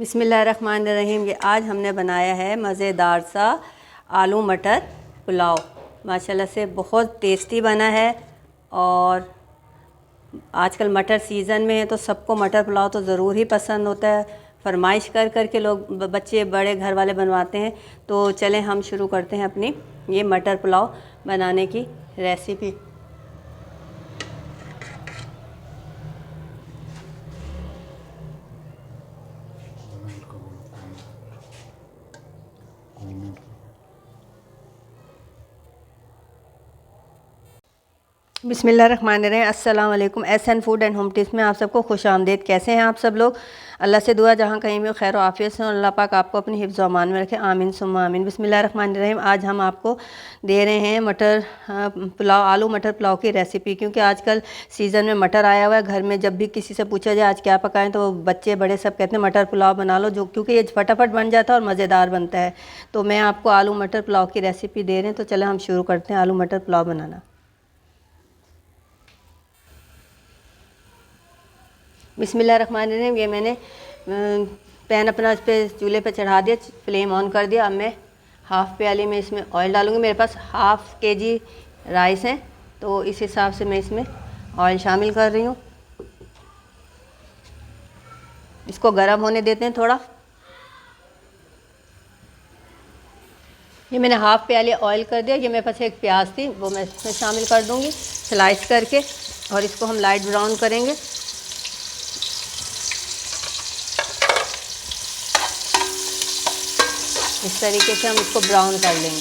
बिस्मिल्लाहिर्रहमानिर्रहीम। ये आज हमने बनाया है मज़ेदार सा आलू मटर पुलाव। माशाल्लाह से बहुत टेस्टी बना है। और आजकल मटर सीज़न में है तो सबको मटर पुलाव तो ज़रूर ही पसंद होता है। फरमाइश कर कर के लोग बच्चे बड़े घर वाले बनवाते हैं। तो चलें हम शुरू करते हैं अपनी ये मटर पुलाव बनाने की रेसिपी। बिस्मिल्लाहिर्रहमानिर्रहीम। अस्सलाम वालेकुम। SN food and home tips में आप सबको खुश आमदीद। कैसे हैं आप सब लोग? अल्लाह से दुआ जहाँ कहीं भी खैर आफियत से अल्लाह पाक आपको अपनी हिफ्ज़ अमान में रखे, आमीन सुम्मा आमीन। बिस्मिल्लाहिर्रहमानिर्रहीम। आज हम आपको दे रहे हैं मटर पुलाव, आलू मटर पुलाव की रेसिपी। क्योंकि आजकल सीज़न में मटर आया हुआ है। घर में जब भी किसी से पूछा जाए आज क्या पकाएं तो बच्चे बड़े सब कहते हैं मटर पुलाव बना लो, जो क्योंकि ये फटाफट बन जाता है और मज़ेदार बनता है। तो मैं आपको आलू मटर पुलाव की रेसिपी दे रहे हैं। तो चलो हम शुरू करते हैं आलू मटर पुलाव बनाना। बिस्मिल्लाहिर्रहमानिर्रहीम। ये मैंने पैन अपना इस पर चूल्हे पे चढ़ा दिया, फ्लेम ऑन कर दिया। अब मैं हाफ़ प्याली में इसमें ऑयल डालूँगी। मेरे पास हाफ़ केजी राइस है तो इस हिसाब से मैं इसमें ऑयल शामिल कर रही हूँ। इसको गर्म होने देते हैं थोड़ा। ये मैंने हाफ़ प्याली ऑयल कर दिया। ये मेरे पास एक प्याज थी वो मैं इसमें शामिल कर दूँगी स्लाइस करके, और इसको हम लाइट ब्राउन करेंगे। इस तरीके से हम इसको ब्राउन कर लेंगे।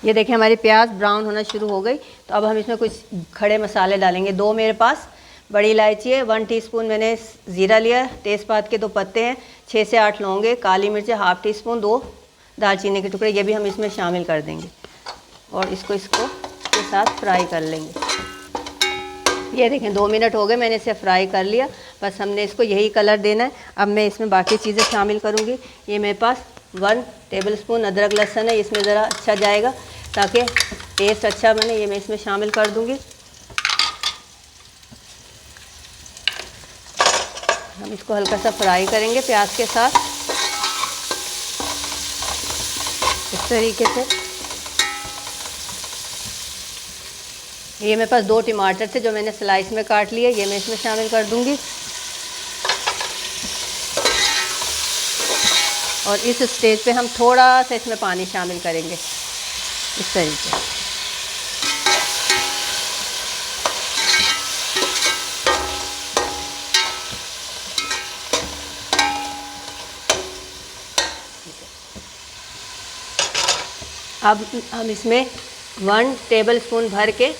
ये देखिए हमारी प्याज ब्राउन होना शुरू हो गई। तो अब हम इसमें कुछ खड़े मसाले डालेंगे। दो मेरे पास बड़ी इलायची है, 1 टीस्पून मैंने ज़ीरा लिया, तेज़पात के 2 पत्ते हैं, 6 से 8 लौंगे, काली मिर्च हाफ़ टी स्पून, 2 दालचीनी के टुकड़े, ये भी हम इसमें शामिल कर देंगे। और इसको के साथ फ्राई कर लेंगे। ये देखें 2 मिनट हो गए, मैंने इसे फ्राई कर लिया। बस हमने इसको यही कलर देना है। अब मैं इसमें बाकी चीज़ें शामिल करूँगी। ये मेरे पास 1 टेबलस्पून अदरक लहसुन है, इसमें ज़रा अच्छा जाएगा ताकि टेस्ट अच्छा बने। ये मैं इसमें शामिल कर दूँगी। हम इसको हल्का सा फ्राई करेंगे प्याज के साथ इस तरीके से। ये मेरे पास 2 टमाटर थे जो मैंने स्लाइस में काट लिए, ये मैं इसमें शामिल कर दूंगी। और इस स्टेज पे हम थोड़ा सा इसमें पानी शामिल करेंगे इस तरीके से। अब हम इसमें 1 टेबलस्पून भर के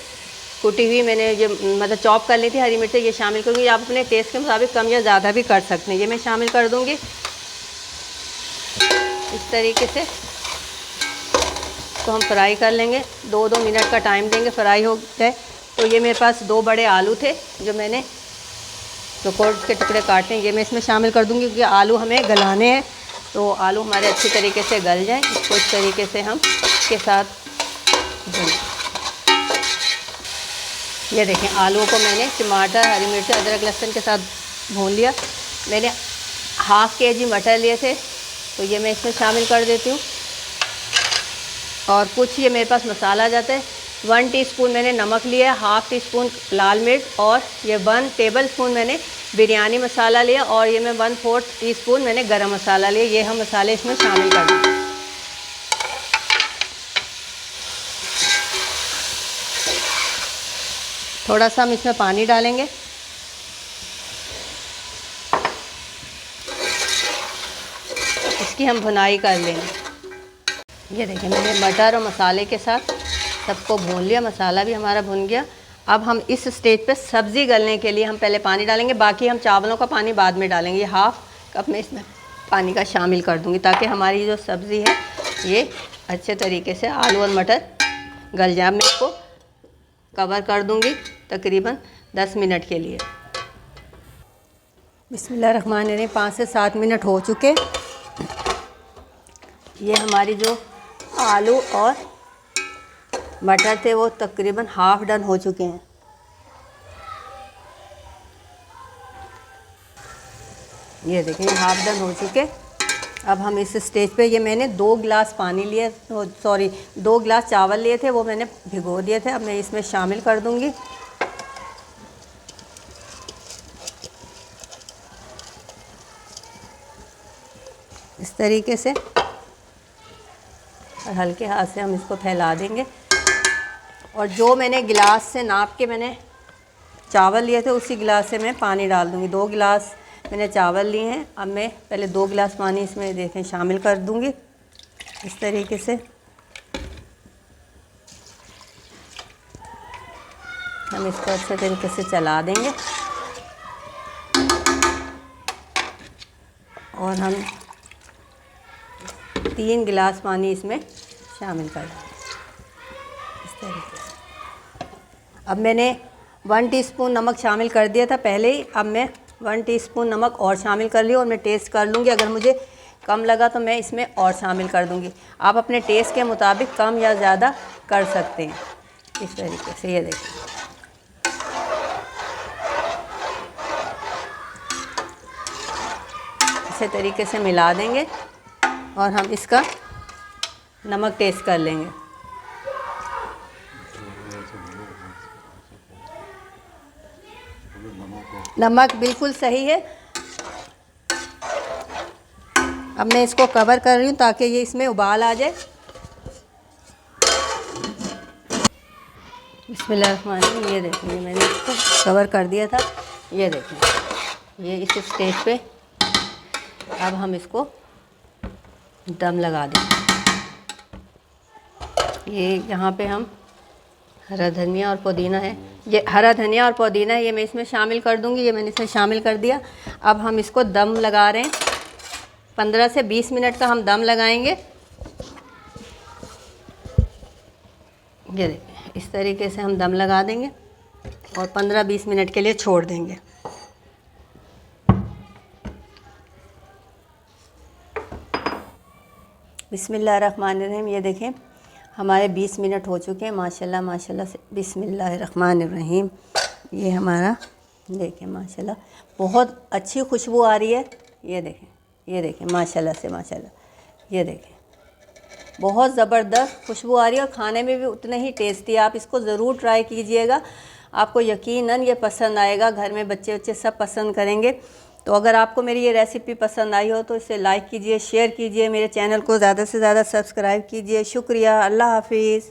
कुटी हुई मैंने ये मतलब चॉप कर ली थी हरी मिर्च, ये शामिल करूँगी। आप अपने टेस्ट के मुताबिक कम या ज़्यादा भी कर सकते हैं। ये मैं शामिल कर दूँगी इस तरीके से। तो हम फ्राई कर लेंगे, 2-2 मिनट का टाइम देंगे, फ्राई हो जाए। तो ये मेरे पास 2 बड़े आलू थे जो मैंने चौकोर के टुकड़े काटे हैं, ये मैं इसमें शामिल कर दूँगी क्योंकि आलू हमें गलाने हैं। तो आलू हमारे अच्छी तरीके से गल जाएँ, इसको इस तरीके से हम इसके साथ ये देखें आलूओं को मैंने टमाटर, हरी मिर्च, अदरक लहसुन के साथ भून लिया। मैंने हाफ़ केजी मटर लिए थे तो ये मैं इसमें शामिल कर देती हूँ। और कुछ ये मेरे पास मसाला जाता है। 1 टीस्पून मैंने नमक लिया, हाफ़ टी स्पून लाल मिर्च, और ये 1 टेबलस्पून मैंने बिरयानी मसाला लिया, और ये मैं 1/4 टीस्पून मैंने गरम मसाला लिया। ये हम मसाले इसमें शामिल कर देंगे। थोड़ा सा हम इसमें पानी डालेंगे। इसकी हम भुनाई कर लेंगे। ये देखिए मैंने मटर और मसाले के साथ सबको भून लिया, मसाला भी हमारा भुन गया। अब हम इस स्टेज पे सब्ज़ी गलने के लिए हम पहले पानी डालेंगे, बाकी हम चावलों का पानी बाद में डालेंगे। ये हाफ़ कप में इसमें पानी का शामिल कर दूँगी ताकि हमारी जो सब्ज़ी है ये अच्छे तरीके से आलू और मटर गल जाए। मैं इसको कवर कर दूँगी तकरीबन 10 मिनट के लिए। बिस्मिल्लाहिर्रहमानिर्रहीम। 5 से 7 मिनट हो चुके। ये हमारी जो आलू और मटर थे वो तकरीबन हाफ़ डन हो चुके हैं। ये देखें हाफ डन हो चुके। अब हम इस स्टेज पे, ये मैंने 2 गिलास पानी लिए, सॉरी 2 गिलास चावल लिए थे, वो मैंने भिगो दिए थे। अब मैं इसमें शामिल कर दूंगी। इस तरीके से, और हल्के हाथ से हम इसको फैला देंगे। और जो मैंने गिलास से नाप के मैंने चावल लिए थे, उसी गिलास से मैं पानी डाल दूंगी। 2 गिलास मैंने चावल लिए हैं। अब मैं पहले 2 गिलास पानी इसमें देखें शामिल कर दूंगी इस तरीके से। हम इसको अच्छे तरीके से चला देंगे और हम 3 गिलास पानी इसमें शामिल कर देंगे इस तरीके से। अब मैंने 1 टीस्पून नमक शामिल कर दिया था पहले ही। अब मैं 1 टीस्पून नमक और शामिल कर लिया और मैं टेस्ट कर लूँगी। अगर मुझे कम लगा तो मैं इसमें और शामिल कर दूँगी। आप अपने टेस्ट के मुताबिक कम या ज़्यादा कर सकते हैं इस तरीके से। ये देखिए, अच्छे तरीके से मिला देंगे और हम इसका नमक टेस्ट कर लेंगे। नमक बिल्कुल सही है। अब मैं इसको कवर कर रही हूँ ताकि ये इसमें उबाल आ जाए। बिस्मिल्लाहिर्रहमानिर्रहीम। ये देखिए, मैंने इसको कवर कर दिया था। ये देखिए, ये इस स्टेज पे अब हम इसको दम लगा देंगे। ये यहाँ पे हम हरा धनिया और पुदीना है, ये हरा धनिया और पुदीना है, ये मैं इसमें शामिल कर दूँगी। ये मैंने इसमें शामिल कर दिया। अब हम इसको दम लगा रहे हैं। 15 से 20 मिनट का हम दम लगाएंगे। ये देखिए, इस तरीके से हम दम लगा देंगे और 15-20 मिनट के लिए छोड़ देंगे। बिस्मिल्लाहिर्रहमानिर्रहीम। ये देखें, हमारे 20 मिनट हो चुके हैं माशाल्लाह माशाल्लाह से। बिस्मिल्लाहिर्रहमानिर्रहीम। ये हमारा देखें माशाल्लाह बहुत अच्छी खुशबू आ रही है। ये देखें, ये देखें माशाल्लाह से माशाल्लाह। ये देखें, बहुत ज़बरदस्त खुशबू आ रही है और खाने में भी उतने ही टेस्टी। आप इसको ज़रूर ट्राई कीजिएगा, आपको यकीनन ये पसंद आएगा। घर में बच्चे सब पसंद करेंगे। तो अगर आपको मेरी ये रेसिपी पसंद आई हो तो इसे लाइक कीजिए, शेयर कीजिए, मेरे चैनल को ज़्यादा से ज़्यादा सब्सक्राइब कीजिए। शुक्रिया, अल्लाह हाफिज़।